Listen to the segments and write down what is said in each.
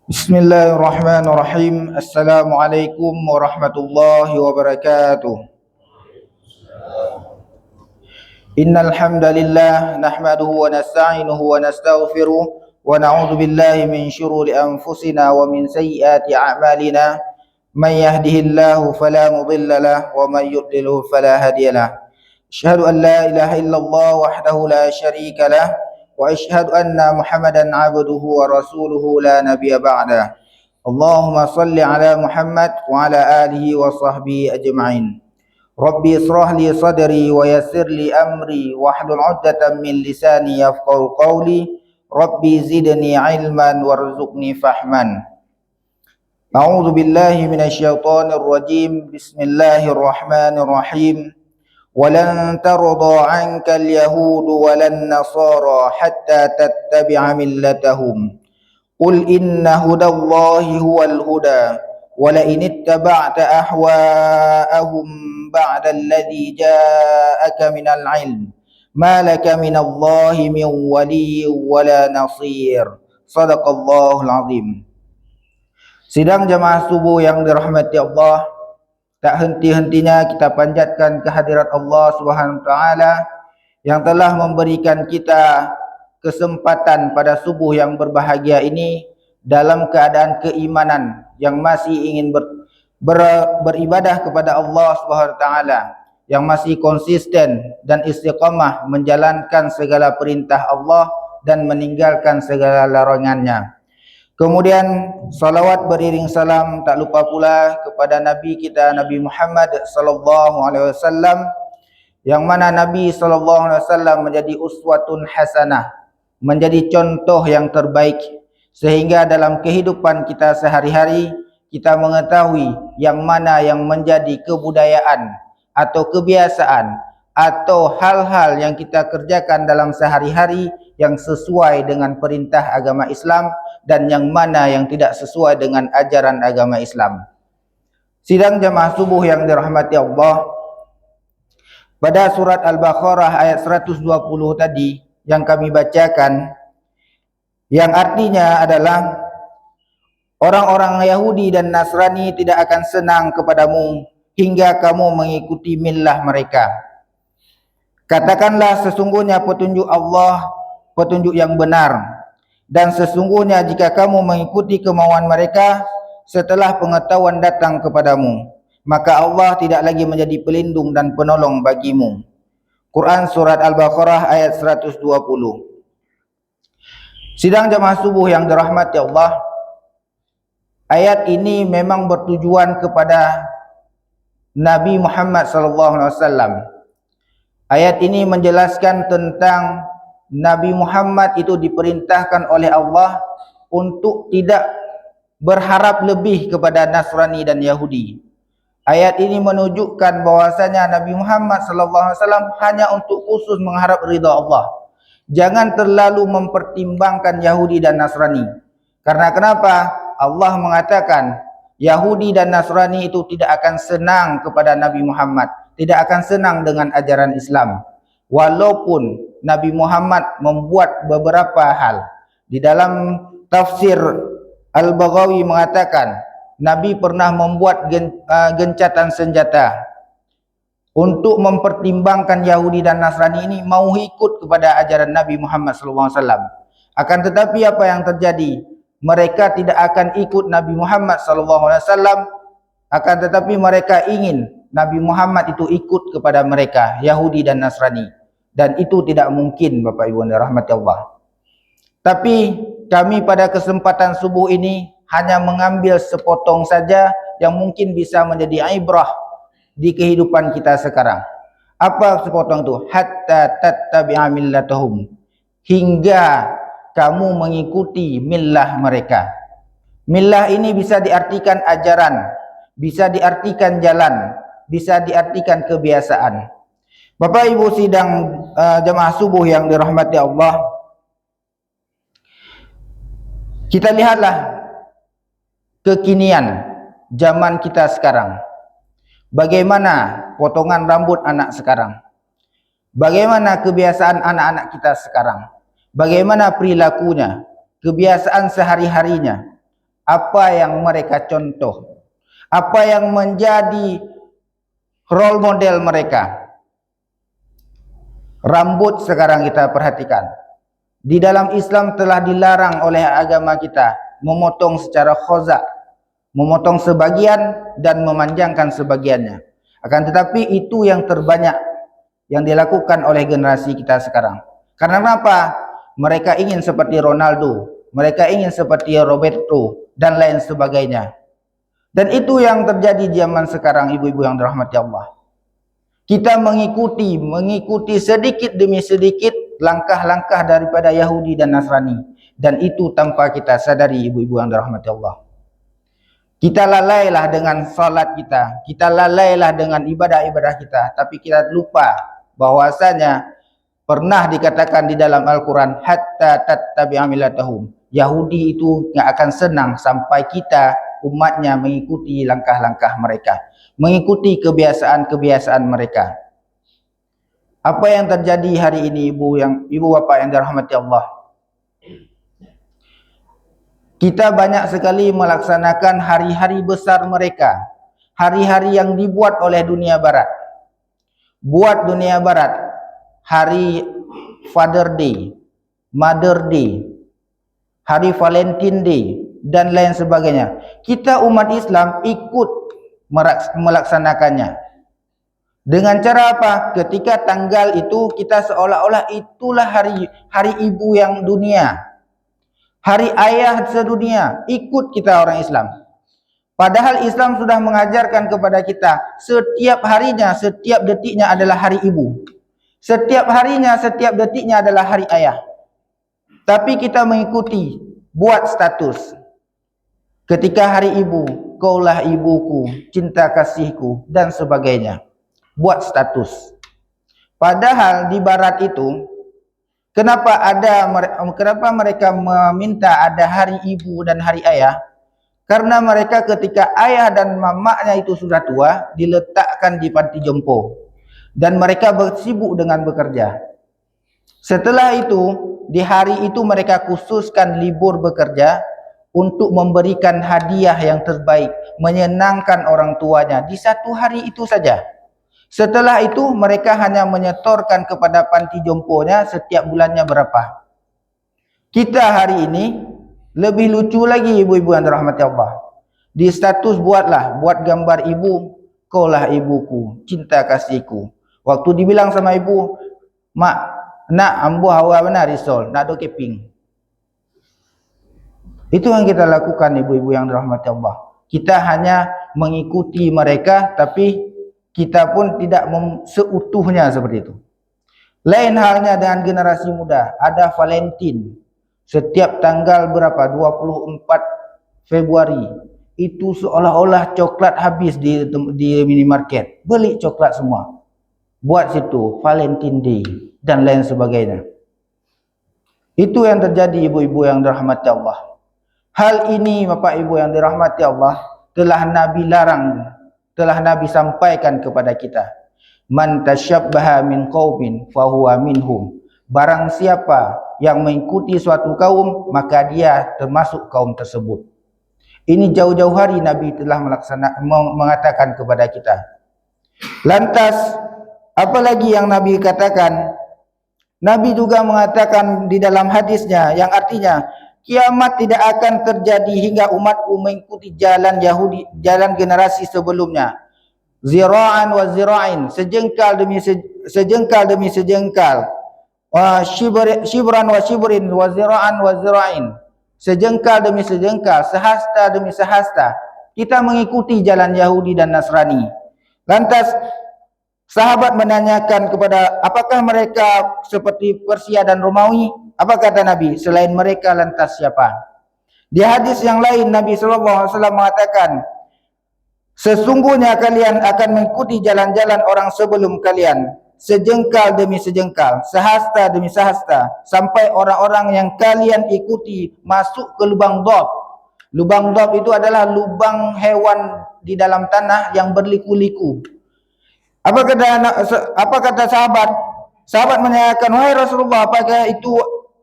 Bismillahirrahmanirrahim. Assalamualaikum warahmatullahi wabarakatuh. Innal hamdalillah nahmaduhu wa nasta'inuhu wa nastaghfiruh wa na'udzu billahi min shururi anfusina wa min sayyiati a'malina. Man yahdihillahu fala mudilla lahu wa man yudlilhu fala hadiyalah. Asyhadu an la ilaha illallah wahdahu la syarika lah wa asyhadu anna Muhammadan 'abduhu wa rasuluhu la nabiyya ba'dah. Allahumma salli ala Muhammad wa ala alihi wa sahbihi ajma'in. Rabbi israh li sadri wa yassir li amri wahlul 'uqdatam min lisani yafqahu qawli. Rabbi zidni ilman warzuqni fahman. A'udzu billahi minasyaitonir rajim. Bismillahirrahmanirrahim. ولن ترضى عنك اليهود ولا النصارى حتى تتبع ملتهم قل إن هدى الله هو الهدى ولئن اتبعت أهواءهم بعد الذي جاءك من العلم ما لك من الله من ولي ولا نصير. Sadaqallahul azim. Sidang jamaah subuh yang dirahmati Allah, tak henti-hentinya kita panjatkan kehadirat Allah Subhanahu wa taala yang telah memberikan kita kesempatan pada subuh yang berbahagia ini dalam keadaan keimanan yang masih ingin beribadah kepada Allah Subhanahu wa taala, yang masih konsisten dan istiqamah menjalankan segala perintah Allah dan meninggalkan segala larangannya. Kemudian salawat beriring salam tak lupa pula kepada Nabi kita Nabi Muhammad sallallahu alaihi wasallam, yang mana Nabi sallallahu alaihi wasallam menjadi uswatun hasanah, menjadi contoh yang terbaik, sehingga dalam kehidupan kita sehari-hari kita mengetahui yang mana yang menjadi kebudayaan atau kebiasaan atau hal-hal yang kita kerjakan dalam sehari-hari yang sesuai dengan perintah agama Islam dan yang mana yang tidak sesuai dengan ajaran agama Islam. Sidang jamaah subuh yang dirahmati Allah, pada surat Al-Baqarah ayat 120 tadi yang kami bacakan, yang artinya adalah orang-orang Yahudi dan Nasrani tidak akan senang kepadamu hingga kamu mengikuti millah mereka. Katakanlah, sesungguhnya petunjuk Allah petunjuk yang benar, dan sesungguhnya jika kamu mengikuti kemauan mereka setelah pengetahuan datang kepadamu, maka Allah tidak lagi menjadi pelindung dan penolong bagimu. Quran surat Al-Baqarah ayat 120. Sidang jamaah subuh yang dirahmati Allah, ayat ini memang bertujuan kepada Nabi Muhammad SAW. Ayat ini menjelaskan tentang Nabi Muhammad itu diperintahkan oleh Allah untuk tidak berharap lebih kepada Nasrani dan Yahudi. Ayat ini menunjukkan bahwasanya Nabi Muhammad SAW hanya untuk khusus mengharap ridha Allah. Jangan terlalu mempertimbangkan Yahudi dan Nasrani. Karena kenapa? Allah mengatakan Yahudi dan Nasrani itu tidak akan senang kepada Nabi Muhammad, tidak akan senang dengan ajaran Islam. Walaupun Nabi Muhammad membuat beberapa hal. Di dalam tafsir Al-Baghawi mengatakan Nabi pernah membuat gencatan senjata untuk mempertimbangkan Yahudi dan Nasrani ini mau ikut kepada ajaran Nabi Muhammad SAW. Akan tetapi apa yang terjadi? Mereka tidak akan ikut Nabi Muhammad SAW, akan tetapi mereka ingin Nabi Muhammad itu ikut kepada mereka, Yahudi dan Nasrani. Dan itu tidak mungkin, Bapak Ibu yang dirahmati Allah. Tapi kami pada kesempatan subuh ini hanya mengambil sepotong saja yang mungkin bisa menjadi ibrah di kehidupan kita sekarang. Apa sepotong itu? Hatta tattabi'a millatahum, hingga kamu mengikuti millah mereka. Millah ini bisa diartikan ajaran, bisa diartikan jalan, bisa diartikan kebiasaan. Bapak Ibu sidang jemaah subuh yang dirahmati Allah, kita lihatlah kekinian zaman kita sekarang. Bagaimana potongan rambut anak sekarang? Bagaimana kebiasaan anak-anak kita sekarang? Bagaimana perilakunya? Kebiasaan sehari-harinya? apa yang mereka contoh, apa yang menjadi role model mereka. Rambut sekarang kita perhatikan. Di dalam Islam telah dilarang oleh agama kita memotong secara khozak, memotong sebagian dan memanjangkan sebagiannya. Akan tetapi itu yang terbanyak yang dilakukan oleh generasi kita sekarang. Karena apa? Mereka ingin seperti Ronaldo, mereka ingin seperti Roberto dan lain sebagainya. Dan itu yang terjadi di zaman sekarang, ibu-ibu yang dirahmati Allah. Kita mengikuti sedikit demi sedikit langkah-langkah daripada Yahudi dan Nasrani, dan itu tanpa kita sadari, ibu-ibu yang dirahmati Allah. Kita lalailah dengan salat kita, kita lalailah dengan ibadah-ibadah kita, tapi kita lupa bahwasanya pernah dikatakan di dalam Al-Quran, hatta tattabi'a millatahum. Yahudi itu yang akan senang sampai kita umatnya mengikuti langkah-langkah mereka, mengikuti kebiasaan-kebiasaan mereka. Apa yang terjadi hari ini, ibu bapak yang dirahmati Allah? Kita banyak sekali melaksanakan hari-hari besar mereka, hari-hari yang dibuat oleh dunia barat. Buat dunia barat hari Father Day, Mother Day, hari Valentine Day dan lain sebagainya. Kita umat Islam ikut melaksanakannya. Dengan cara apa? Ketika tanggal itu kita seolah-olah itulah hari ibu yang dunia, hari ayah sedunia, ikut kita orang Islam. Padahal Islam sudah mengajarkan kepada kita setiap harinya, setiap detiknya adalah hari ibu. Setiap harinya, setiap detiknya adalah hari ayah. Tapi kita mengikuti, buat status. Ketika hari ibu, kaulah ibuku, cinta kasihku dan sebagainya. Buat status. Padahal di barat itu, kenapa mereka meminta ada hari ibu dan hari ayah? Karena mereka ketika ayah dan mamaknya itu sudah tua, diletakkan di panti jompo. Dan mereka bersibuk dengan bekerja. Setelah itu, di hari itu mereka khususkan libur bekerja untuk memberikan hadiah yang terbaik, menyenangkan orang tuanya di satu hari itu saja. Setelah itu mereka hanya menyetorkan kepada panti jomponya setiap bulannya berapa. Kita hari ini lebih lucu lagi, ibu-ibu yang dirahmati Allah. Di status buat gambar ibu, kaulah ibuku, cinta kasihku. Waktu dibilang sama ibu, mak, nak ambu hawa benar risol, nak do keping. Itu yang kita lakukan, ibu-ibu yang dirahmati Allah. Kita hanya mengikuti mereka, tapi kita pun tidak seutuhnya seperti itu. Lain halnya dengan generasi muda. Ada Valentine. Setiap tanggal berapa? 24 Februari. Itu seolah-olah coklat habis di minimarket. Beli coklat semua. Buat situ Valentine Day dan lain sebagainya. Itu yang terjadi, ibu-ibu yang dirahmati Allah. Hal ini Bapak Ibu yang dirahmati Allah telah Nabi larang, telah Nabi sampaikan kepada kita. Man tasyabbaha min qaumin fahuwa minhum. Barang siapa yang mengikuti suatu kaum, maka dia termasuk kaum tersebut. Ini jauh-jauh hari Nabi telah mengatakan kepada kita. Lantas apalagi yang Nabi katakan? Nabi juga mengatakan di dalam hadisnya yang artinya kiamat tidak akan terjadi hingga umatku mengikuti jalan Yahudi, jalan generasi sebelumnya. Zira'an wa zira'in, sejengkal demi sejengkal. Shibran wa shibrin wa zira'an wa zira'in. Sejengkal demi sejengkal, sehasta demi sehasta. Kita mengikuti jalan Yahudi dan Nasrani. Lantas sahabat menanyakan kepada apakah mereka seperti Persia dan Romawi? Apa kata Nabi? Selain mereka lantas siapa? Di hadis yang lain Nabi SAW mengatakan, sesungguhnya kalian akan mengikuti jalan-jalan orang sebelum kalian, sejengkal demi sejengkal, sehasta demi sehasta, sampai orang-orang yang kalian ikuti masuk ke lubang dhab. Lubang dhab itu adalah lubang hewan di dalam tanah yang berliku-liku. Apa kata sahabat? Sahabat menanyakan, wahai Rasulullah, apakah itu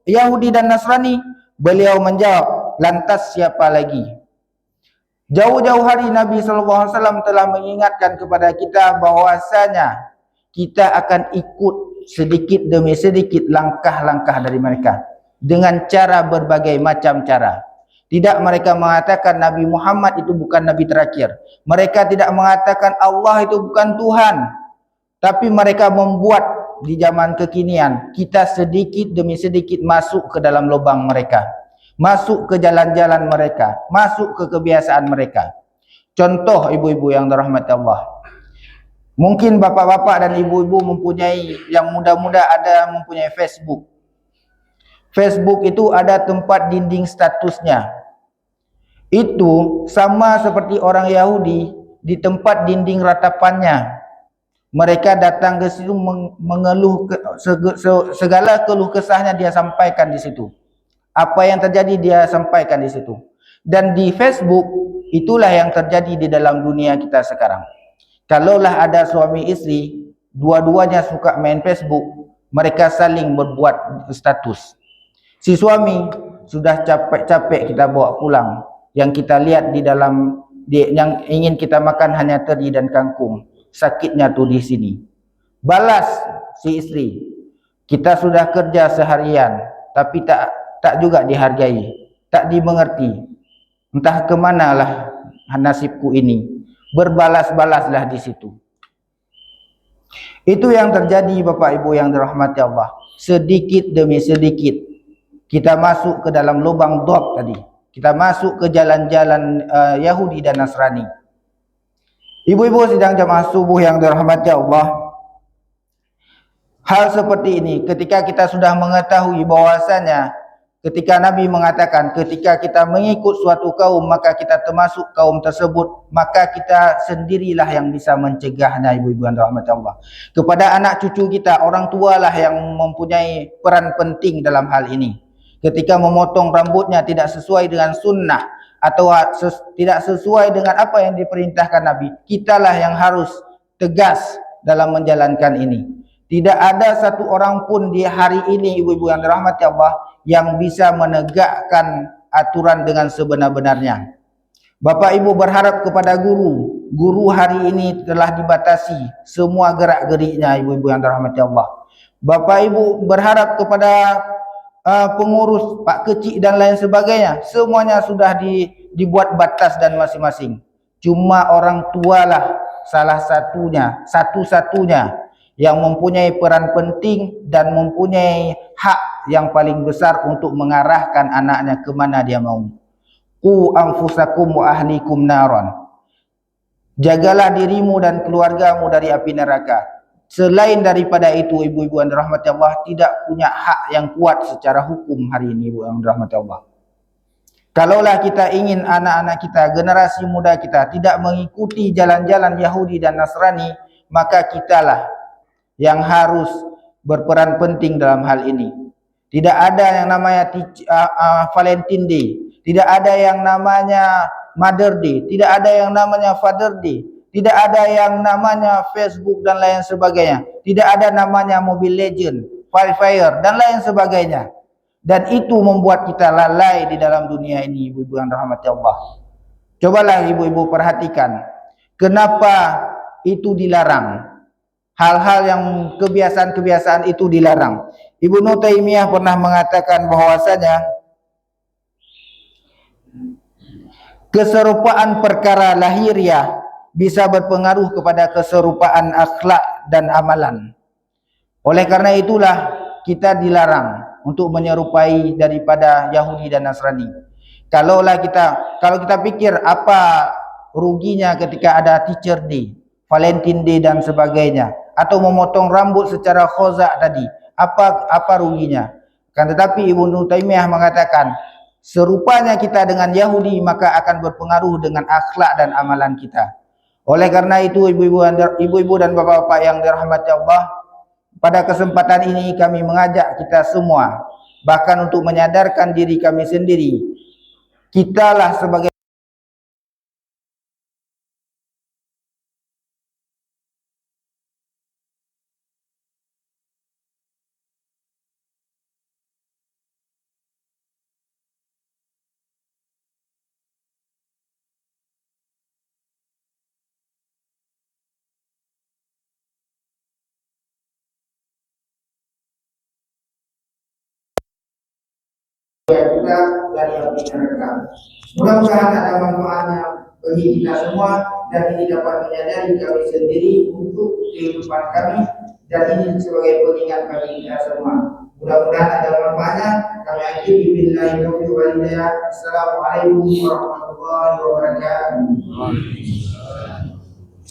Yahudi dan Nasrani? Beliau menjawab, lantas siapa lagi? Jauh-jauh hari Nabi SAW telah mengingatkan kepada kita bahwasanya kita akan ikut sedikit demi sedikit langkah-langkah dari mereka dengan cara berbagai macam cara. Tidak mereka mengatakan Nabi Muhammad itu bukan Nabi terakhir. Mereka tidak mengatakan Allah itu bukan Tuhan. Tapi mereka membuat di zaman kekinian kita sedikit demi sedikit masuk ke dalam lubang mereka. Masuk ke jalan-jalan mereka, masuk ke kebiasaan mereka. Contoh ibu-ibu yang dirahmati Allah. Mungkin bapak-bapak dan ibu-ibu mempunyai, yang muda-muda ada mempunyai Facebook. Facebook itu ada tempat dinding statusnya. Itu sama seperti orang Yahudi di tempat dinding ratapannya. Mereka datang ke situ mengeluh segala keluh kesahnya dia sampaikan di situ. Apa yang terjadi dia sampaikan di situ. Dan di Facebook itulah yang terjadi di dalam dunia kita sekarang. Kalaulah ada suami istri, dua-duanya suka main Facebook, mereka saling berbuat status. Si suami sudah capek-capek kita bawa pulang. Yang kita lihat di dalam yang ingin kita makan hanya teri dan kangkung. Sakitnya tuh di sini. Balas si istri, kita sudah kerja seharian tapi tak juga dihargai, tak dimengerti. Entah kemanalah nasibku ini. Berbalas-balaslah di situ. Itu yang terjadi Bapak Ibu yang dirahmati Allah. Sedikit demi sedikit kita masuk ke dalam lubang dot tadi. Kita masuk ke jalan-jalan Yahudi dan Nasrani. Ibu-ibu sidang jamaah subuh yang dirahmati Allah, hal seperti ini ketika kita sudah mengetahui bahwasanya ketika Nabi mengatakan ketika kita mengikut suatu kaum maka kita termasuk kaum tersebut, maka kita sendirilah yang bisa mencegahnya ibu-ibu yang dirahmati Allah. Kepada anak cucu kita, orang tualah yang mempunyai peran penting dalam hal ini. Ketika memotong rambutnya tidak sesuai dengan sunnah atau tidak sesuai dengan apa yang diperintahkan Nabi, kitalah yang harus tegas dalam menjalankan ini. Tidak ada satu orang pun di hari ini ibu-ibu yang dirahmati Allah yang bisa menegakkan aturan dengan sebenar-benarnya. Bapak Ibu berharap kepada guru. Guru hari ini telah dibatasi semua gerak-geriknya ibu-ibu yang dirahmati Allah. Bapak Ibu berharap kepada pengurus, pak kecik dan lain sebagainya. Semuanya sudah dibuat batas dan masing-masing. Cuma orang tualah salah satunya, satu-satunya yang mempunyai peran penting dan mempunyai hak yang paling besar untuk mengarahkan anaknya ke mana dia mau. Qu anfusakum wa ahlikum naran. Jagalah dirimu dan keluargamu dari api neraka. Selain daripada itu, ibu-ibu yang dirahmati Allah tidak punya hak yang kuat secara hukum hari ini, ibu yang dirahmati Allah. Kalaulah kita ingin anak-anak kita, generasi muda kita tidak mengikuti jalan-jalan Yahudi dan Nasrani, maka kitalah yang harus berperan penting dalam hal ini. Tidak ada yang namanya Valentine Day, tidak ada yang namanya Mother Day, tidak ada yang namanya Father Day, tidak ada yang namanya Facebook dan lain sebagainya, tidak ada namanya Mobile Legend, Free Fire dan lain sebagainya. Dan itu membuat kita lalai di dalam dunia ini, ibu-ibu yang dirahmati Allah. Cobalah ibu-ibu perhatikan, kenapa itu dilarang. Hal-hal yang kebiasaan-kebiasaan itu dilarang. Ibnu Taimiyah pernah mengatakan bahwasanya keserupaan perkara lahiriah bisa berpengaruh kepada keserupaan akhlak dan amalan. Oleh karena itulah kita dilarang untuk menyerupai daripada Yahudi dan Nasrani. Kalau kita pikir apa ruginya ketika ada Teacher Day, Valentine Day dan sebagainya, atau memotong rambut secara khozak tadi, apa ruginya? Kan tetapi Ibnu Taimiyah mengatakan serupanya kita dengan Yahudi maka akan berpengaruh dengan akhlak dan amalan kita. Oleh karena itu ibu-ibu dan bapak-bapak yang dirahmati Allah, pada kesempatan ini kami mengajak kita semua, bahkan untuk menyadarkan diri kami sendiri, kitalah sebagai kita dari api neraka. Mudah-mudahan ada manfaatnya bagi kita semua dan ini dapat menyadari kami sendiri untuk kehidupan kami dan ini sebagai pengingat bagi kita semua. Mudah-mudahan ada manfaatnya. Kami akhiri billahi taufiq wal hidayah. Assalamualaikum warahmatullahi wabarakatuh.